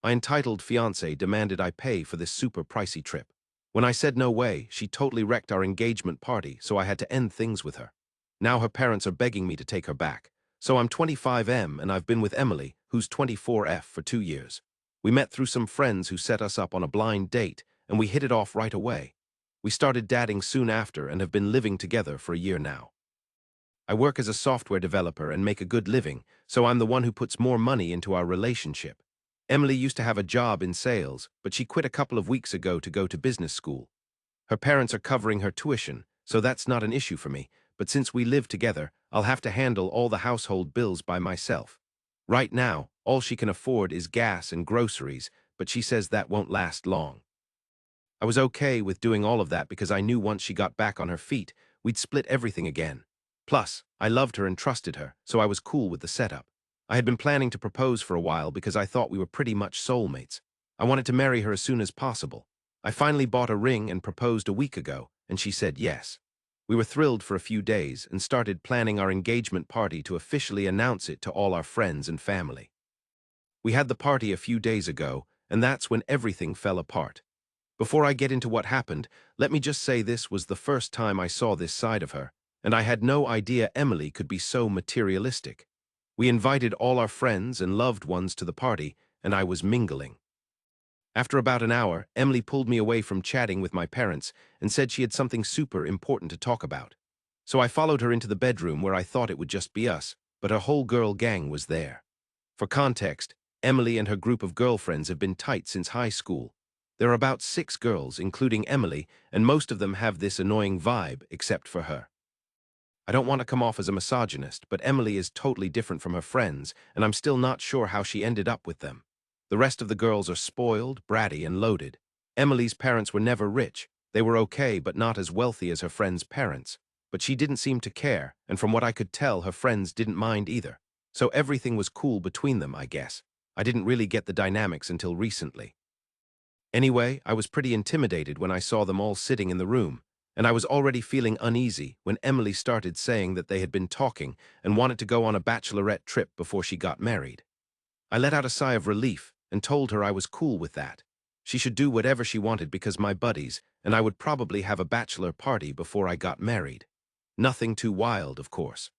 My entitled fiancée demanded I pay for this super pricey trip. When I said no way, she totally wrecked our engagement party, so I had to end things with her. Now her parents are begging me to take her back. So I'm 25M and I've been with Emily, who's 24F, for 2 years. We met through some friends who set us up on a blind date, and we hit it off right away. We started dating soon after and have been living together for a year now. I work as a software developer and make a good living, so I'm the one who puts more money into our relationship. Emily used to have a job in sales, but she quit a couple of weeks ago to go to business school. Her parents are covering her tuition, so that's not an issue for me, but since we live together, I'll have to handle all the household bills by myself. Right now, all she can afford is gas and groceries, but she says that won't last long. I was okay with doing all of that because I knew once she got back on her feet, we'd split everything again. Plus, I loved her and trusted her, so I was cool with the setup. I had been planning to propose for a while because I thought we were pretty much soulmates. I wanted to marry her as soon as possible. I finally bought a ring and proposed a week ago, and she said yes. We were thrilled for a few days and started planning our engagement party to officially announce it to all our friends and family. We had the party a few days ago, and that's when everything fell apart. Before I get into what happened, let me just say this was the first time I saw this side of her, and I had no idea Emily could be so materialistic. We invited all our friends and loved ones to the party, and I was mingling. After about an hour, Emily pulled me away from chatting with my parents and said she had something super important to talk about. So I followed her into the bedroom where I thought it would just be us, but her whole girl gang was there. For context, Emily and her group of girlfriends have been tight since high school. There are about 6 girls, including Emily, and most of them have this annoying vibe except for her. I don't want to come off as a misogynist, but Emily is totally different from her friends, and I'm still not sure how she ended up with them. The rest of the girls are spoiled, bratty, and loaded. Emily's parents were never rich. They were okay, but not as wealthy as her friends' parents. But she didn't seem to care, and from what I could tell, her friends didn't mind either. So everything was cool between them, I guess. I didn't really get the dynamics until recently. Anyway, I was pretty intimidated when I saw them all sitting in the room, and I was already feeling uneasy when Emily started saying that they had been talking and wanted to go on a bachelorette trip before she got married. I let out a sigh of relief and told her I was cool with that. She should do whatever she wanted because my buddies, and I would probably have a bachelor party before I got married. Nothing too wild, of course.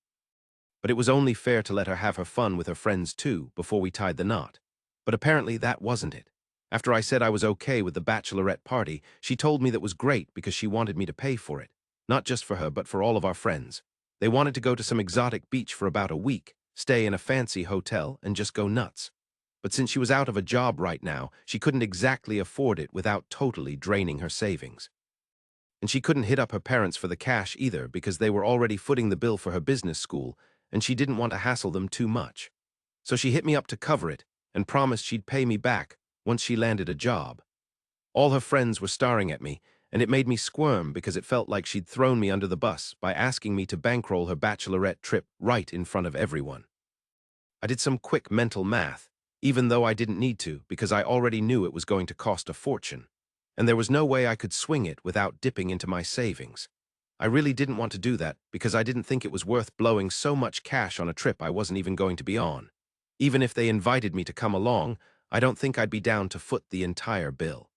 But it was only fair to let her have her fun with her friends too before we tied the knot. But apparently that wasn't it. After I said I was okay with the bachelorette party, she told me that was great because she wanted me to pay for it. Not just for her, but for all of our friends. They wanted to go to some exotic beach for about a week, stay in a fancy hotel, and just go nuts. But since she was out of a job right now, she couldn't exactly afford it without totally draining her savings. And she couldn't hit up her parents for the cash either because they were already footing the bill for her business school, and she didn't want to hassle them too much. So she hit me up to cover it and promised she'd pay me back once she landed a job. All her friends were staring at me, and it made me squirm because it felt like she'd thrown me under the bus by asking me to bankroll her bachelorette trip right in front of everyone. I did some quick mental math, even though I didn't need to because I already knew it was going to cost a fortune, and there was no way I could swing it without dipping into my savings. I really didn't want to do that because I didn't think it was worth blowing so much cash on a trip I wasn't even going to be on. Even if they invited me to come along, I don't think I'd be down to foot the entire bill.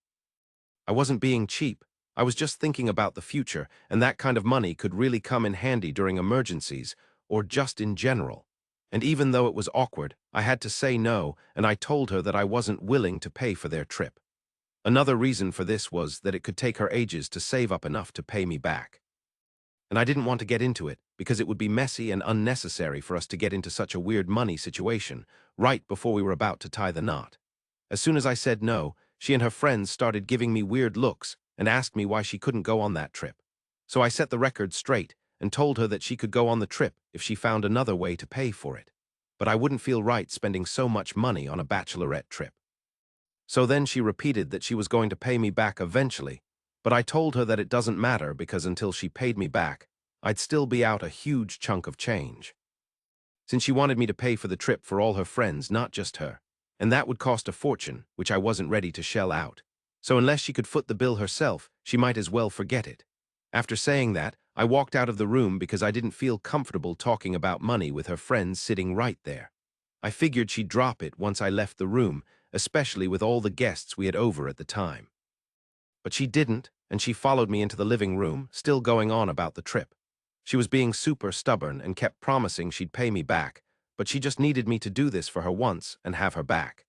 I wasn't being cheap. I was just thinking about the future, and that kind of money could really come in handy during emergencies or just in general. And even though it was awkward, I had to say no, and I told her that I wasn't willing to pay for their trip. Another reason for this was that it could take her ages to save up enough to pay me back. And I didn't want to get into it because it would be messy and unnecessary for us to get into such a weird money situation right before we were about to tie the knot. As soon as I said no, she and her friends started giving me weird looks and asked me why she couldn't go on that trip. So I set the record straight and told her that she could go on the trip if she found another way to pay for it. But I wouldn't feel right spending so much money on a bachelorette trip. So then she repeated that she was going to pay me back eventually, but I told her that it doesn't matter because until she paid me back, I'd still be out a huge chunk of change. Since she wanted me to pay for the trip for all her friends, not just her, and that would cost a fortune, which I wasn't ready to shell out. So unless she could foot the bill herself, she might as well forget it. After saying that, I walked out of the room because I didn't feel comfortable talking about money with her friends sitting right there. I figured she'd drop it once I left the room, especially with all the guests we had over at the time. But she didn't, and she followed me into the living room, still going on about the trip. She was being super stubborn and kept promising she'd pay me back, but she just needed me to do this for her once and have her back.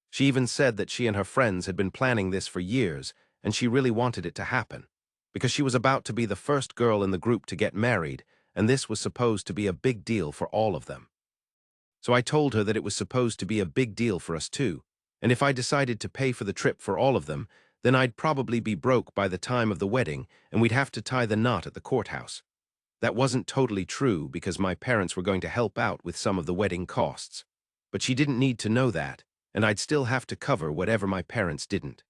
She even said that she and her friends had been planning this for years, and she really wanted it to happen, because she was about to be the first girl in the group to get married, and this was supposed to be a big deal for all of them. So I told her that it was supposed to be a big deal for us too, and if I decided to pay for the trip for all of them, then I'd probably be broke by the time of the wedding and we'd have to tie the knot at the courthouse. That wasn't totally true because my parents were going to help out with some of the wedding costs. But she didn't need to know that, and I'd still have to cover whatever my parents didn't.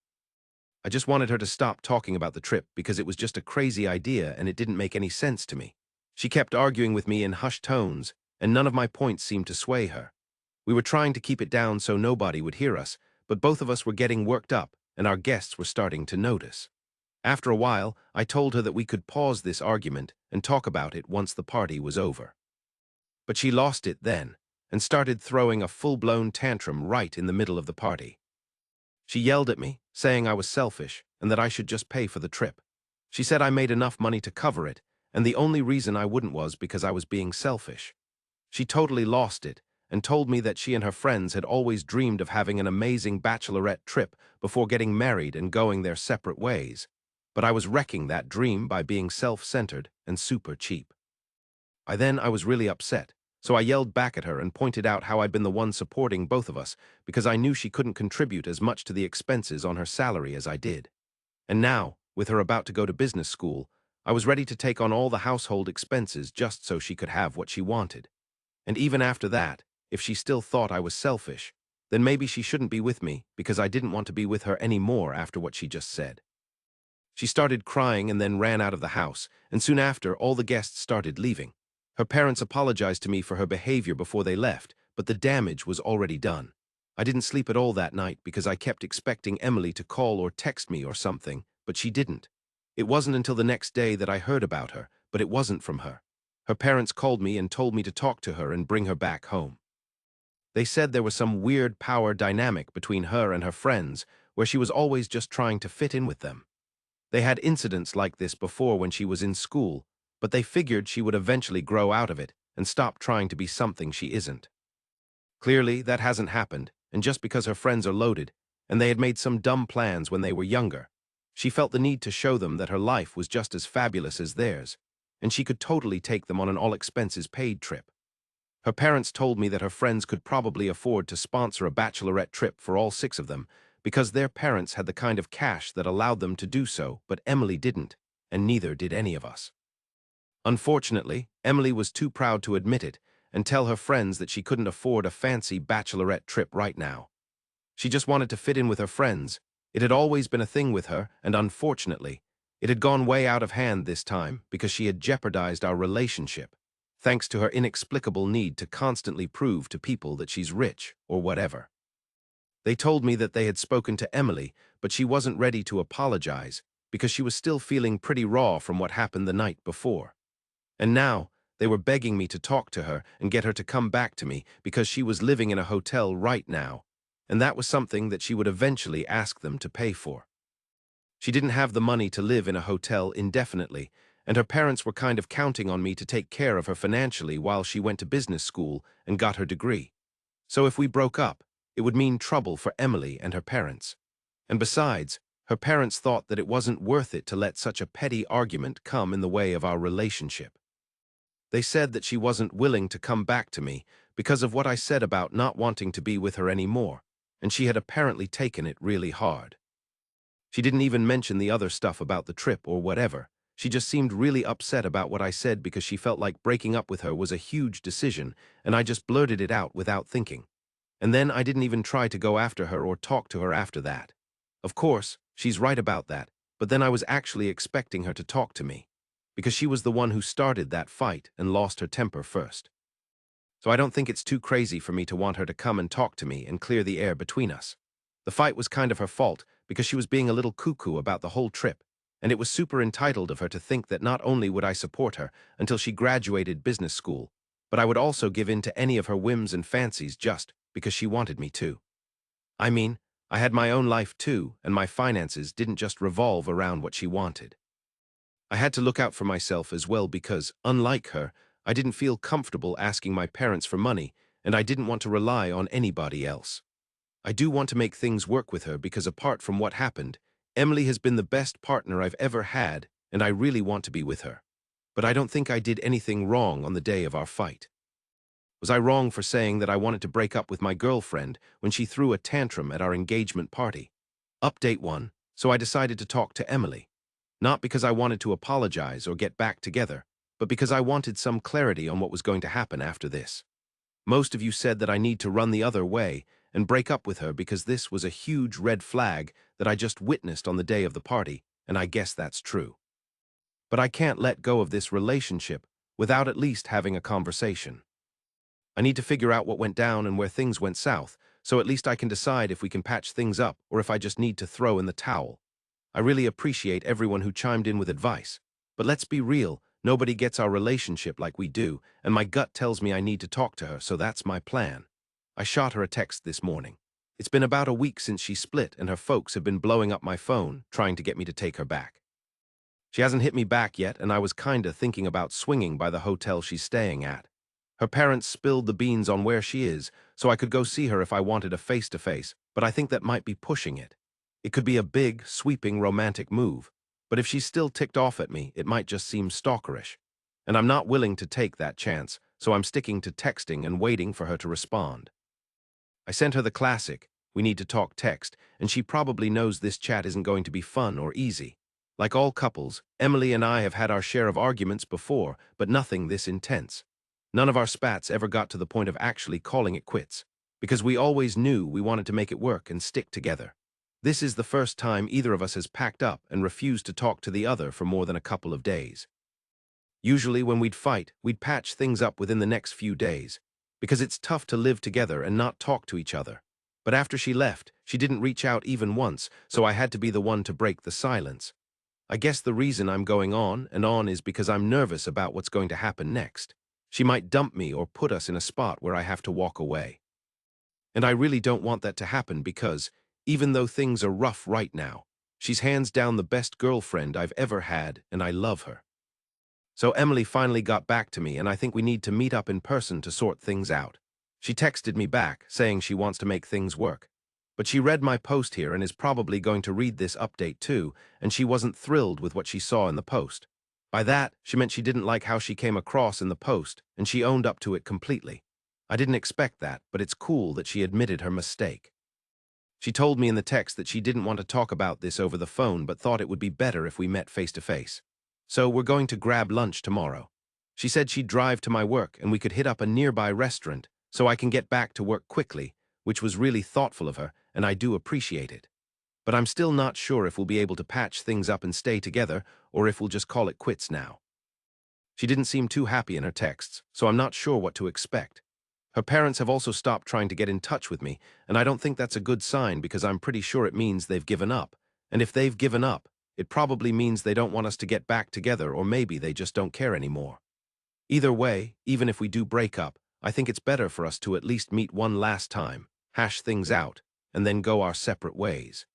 I just wanted her to stop talking about the trip because it was just a crazy idea and it didn't make any sense to me. She kept arguing with me in hushed tones, and none of my points seemed to sway her. We were trying to keep it down so nobody would hear us, but both of us were getting worked up, and our guests were starting to notice. After a while, I told her that we could pause this argument and talk about it once the party was over. But she lost it then, and started throwing a full-blown tantrum right in the middle of the party. She yelled at me, saying I was selfish and that I should just pay for the trip. She said I made enough money to cover it, and the only reason I wouldn't was because I was being selfish. She totally lost it, and told me that she and her friends had always dreamed of having an amazing bachelorette trip before getting married and going their separate ways. But I was wrecking that dream by being self-centered and super cheap. I was really upset, so I yelled back at her and pointed out how I'd been the one supporting both of us because I knew she couldn't contribute as much to the expenses on her salary as I did. And now, with her about to go to business school, I was ready to take on all the household expenses just so she could have what she wanted. And even after that, if she still thought I was selfish, then maybe she shouldn't be with me because I didn't want to be with her anymore after what she just said. She started crying and then ran out of the house, and soon after, all the guests started leaving. Her parents apologized to me for her behavior before they left, but the damage was already done. I didn't sleep at all that night because I kept expecting Emily to call or text me or something, but she didn't. It wasn't until the next day that I heard about her, but it wasn't from her. Her parents called me and told me to talk to her and bring her back home. They said there was some weird power dynamic between her and her friends, where she was always just trying to fit in with them. They had incidents like this before when she was in school, but they figured she would eventually grow out of it and stop trying to be something she isn't. Clearly, that hasn't happened, and just because her friends are loaded, and they had made some dumb plans when they were younger, she felt the need to show them that her life was just as fabulous as theirs, and she could totally take them on an all-expenses-paid trip. Her parents told me that her friends could probably afford to sponsor a bachelorette trip for all 6 of them because their parents had the kind of cash that allowed them to do so, but Emily didn't, and neither did any of us. Unfortunately, Emily was too proud to admit it and tell her friends that she couldn't afford a fancy bachelorette trip right now. She just wanted to fit in with her friends. It had always been a thing with her, and unfortunately, it had gone way out of hand this time because she had jeopardized our relationship, thanks to her inexplicable need to constantly prove to people that she's rich or whatever. They told me that they had spoken to Emily, but she wasn't ready to apologize because she was still feeling pretty raw from what happened the night before. And now, they were begging me to talk to her and get her to come back to me because she was living in a hotel right now, and that was something that she would eventually ask them to pay for. She didn't have the money to live in a hotel indefinitely, and her parents were kind of counting on me to take care of her financially while she went to business school and got her degree. So if we broke up, it would mean trouble for Emily and her parents. And besides, her parents thought that it wasn't worth it to let such a petty argument come in the way of our relationship. They said that she wasn't willing to come back to me because of what I said about not wanting to be with her anymore, and she had apparently taken it really hard. She didn't even mention the other stuff about the trip or whatever. She just seemed really upset about what I said because she felt like breaking up with her was a huge decision, and I just blurted it out without thinking. And then I didn't even try to go after her or talk to her after that. Of course, she's right about that, but then I was actually expecting her to talk to me, because she was the one who started that fight and lost her temper first. So I don't think it's too crazy for me to want her to come and talk to me and clear the air between us. The fight was kind of her fault because she was being a little cuckoo about the whole trip, and it was super entitled of her to think that not only would I support her until she graduated business school, but I would also give in to any of her whims and fancies just because she wanted me to. I mean, I had my own life too, and my finances didn't just revolve around what she wanted. I had to look out for myself as well because, unlike her, I didn't feel comfortable asking my parents for money, and I didn't want to rely on anybody else. I do want to make things work with her because apart from what happened, Emily has been the best partner I've ever had, and I really want to be with her. But I don't think I did anything wrong on the day of our fight. Was I wrong for saying that I wanted to break up with my girlfriend when she threw a tantrum at our engagement party? Update 1. So I decided to talk to Emily. Not because I wanted to apologize or get back together, but because I wanted some clarity on what was going to happen after this. Most of you said that I need to run the other way and break up with her because this was a huge red flag that I just witnessed on the day of the party, and I guess that's true. But I can't let go of this relationship without at least having a conversation. I need to figure out what went down and where things went south, so at least I can decide if we can patch things up or if I just need to throw in the towel. I really appreciate everyone who chimed in with advice. But let's be real, nobody gets our relationship like we do, and my gut tells me I need to talk to her, so that's my plan. I shot her a text this morning. It's been about a week since she split, and her folks have been blowing up my phone, trying to get me to take her back. She hasn't hit me back yet, and I was kinda thinking about swinging by the hotel she's staying at. Her parents spilled the beans on where she is, so I could go see her if I wanted a face-to-face, but I think that might be pushing it. It could be a big, sweeping, romantic move, but if she's still ticked off at me, it might just seem stalkerish. And I'm not willing to take that chance, so I'm sticking to texting and waiting for her to respond. I sent her the classic, "We need to talk" text, and she probably knows this chat isn't going to be fun or easy. Like all couples, Emily and I have had our share of arguments before, but nothing this intense. None of our spats ever got to the point of actually calling it quits, because we always knew we wanted to make it work and stick together. This is the first time either of us has packed up and refused to talk to the other for more than a couple of days. Usually when we'd fight, we'd patch things up within the next few days, because it's tough to live together and not talk to each other. But after she left, she didn't reach out even once, so I had to be the one to break the silence. I guess the reason I'm going on and on is because I'm nervous about what's going to happen next. She might dump me or put us in a spot where I have to walk away. And I really don't want that to happen because, even though things are rough right now, she's hands down the best girlfriend I've ever had, and I love her. So Emily finally got back to me, and I think we need to meet up in person to sort things out. She texted me back, saying she wants to make things work. But she read my post here and is probably going to read this update too, and she wasn't thrilled with what she saw in the post. By that, she meant she didn't like how she came across in the post, and she owned up to it completely. I didn't expect that, but it's cool that she admitted her mistake. She told me in the text that she didn't want to talk about this over the phone but thought it would be better if we met face to face. So we're going to grab lunch tomorrow. She said she'd drive to my work and we could hit up a nearby restaurant so I can get back to work quickly, which was really thoughtful of her, and I do appreciate it. But I'm still not sure if we'll be able to patch things up and stay together or if we'll just call it quits now. She didn't seem too happy in her texts, so I'm not sure what to expect. Her parents have also stopped trying to get in touch with me, and I don't think that's a good sign because I'm pretty sure it means they've given up. And if they've given up, it probably means they don't want us to get back together, or maybe they just don't care anymore. Either way, even if we do break up, I think it's better for us to at least meet one last time, hash things out, and then go our separate ways.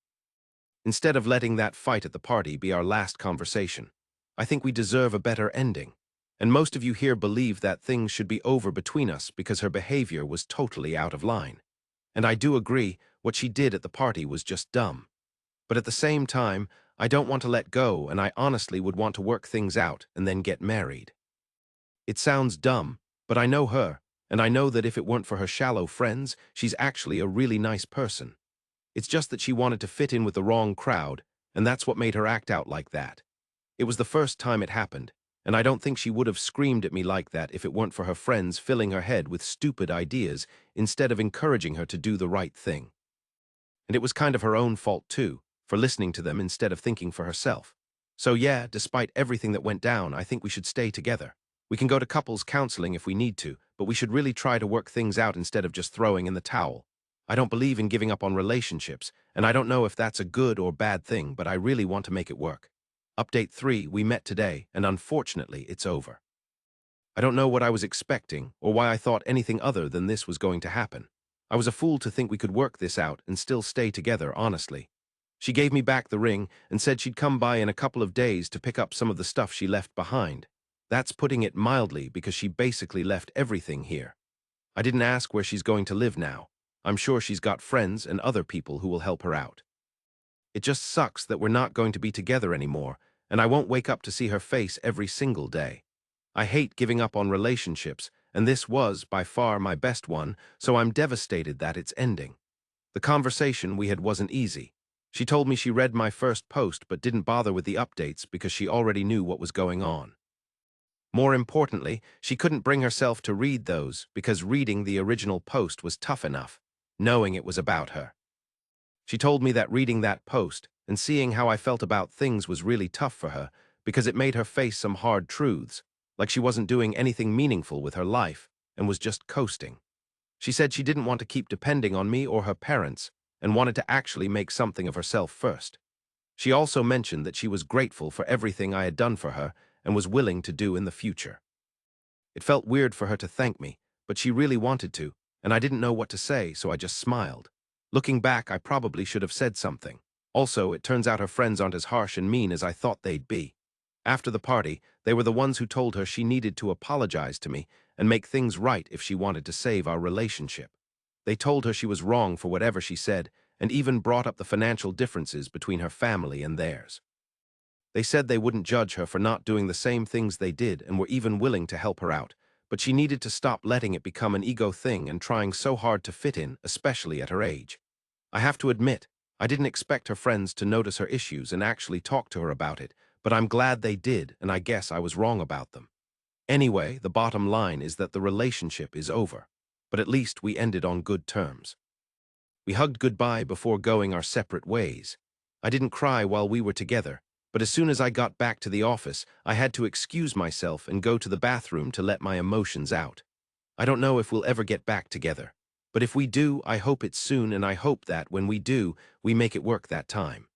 Instead of letting that fight at the party be our last conversation, I think we deserve a better ending. And most of you here believe that things should be over between us because her behavior was totally out of line. And I do agree, what she did at the party was just dumb. But at the same time, I don't want to let go, and I honestly would want to work things out and then get married. It sounds dumb, but I know her, and I know that if it weren't for her shallow friends, she's actually a really nice person. It's just that she wanted to fit in with the wrong crowd, and that's what made her act out like that. It was the first time it happened, and I don't think she would have screamed at me like that if it weren't for her friends filling her head with stupid ideas instead of encouraging her to do the right thing. And it was kind of her own fault too, for listening to them instead of thinking for herself. So yeah, despite everything that went down, I think we should stay together. We can go to couples counseling if we need to, but we should really try to work things out instead of just throwing in the towel. I don't believe in giving up on relationships, and I don't know if that's a good or bad thing, but I really want to make it work. Update 3, we met today, and unfortunately, it's over. I don't know what I was expecting or why I thought anything other than this was going to happen. I was a fool to think we could work this out and still stay together, honestly. She gave me back the ring and said she'd come by in a couple of days to pick up some of the stuff she left behind. That's putting it mildly because she basically left everything here. I didn't ask where she's going to live now. I'm sure she's got friends and other people who will help her out. It just sucks that we're not going to be together anymore, and I won't wake up to see her face every single day. I hate giving up on relationships, and this was, by far, my best one, so I'm devastated that it's ending. The conversation we had wasn't easy. She told me she read my first post but didn't bother with the updates because she already knew what was going on. More importantly, she couldn't bring herself to read those because reading the original post was tough enough, knowing it was about her. She told me that reading that post and seeing how I felt about things was really tough for her because it made her face some hard truths, like she wasn't doing anything meaningful with her life and was just coasting. She said she didn't want to keep depending on me or her parents and wanted to actually make something of herself first. She also mentioned that she was grateful for everything I had done for her and was willing to do in the future. It felt weird for her to thank me, but she really wanted to, and I didn't know what to say, so I just smiled. Looking back, I probably should have said something. Also, it turns out her friends aren't as harsh and mean as I thought they'd be. After the party, they were the ones who told her she needed to apologize to me and make things right if she wanted to save our relationship. They told her she was wrong for whatever she said and even brought up the financial differences between her family and theirs. They said they wouldn't judge her for not doing the same things they did and were even willing to help her out, but she needed to stop letting it become an ego thing and trying so hard to fit in, especially at her age. I have to admit, I didn't expect her friends to notice her issues and actually talk to her about it, but I'm glad they did, and I guess I was wrong about them. Anyway, the bottom line is that the relationship is over, but at least we ended on good terms. We hugged goodbye before going our separate ways. I didn't cry while we were together, but as soon as I got back to the office, I had to excuse myself and go to the bathroom to let my emotions out. I don't know if we'll ever get back together, but if we do, I hope it's soon, and I hope that when we do, we make it work that time.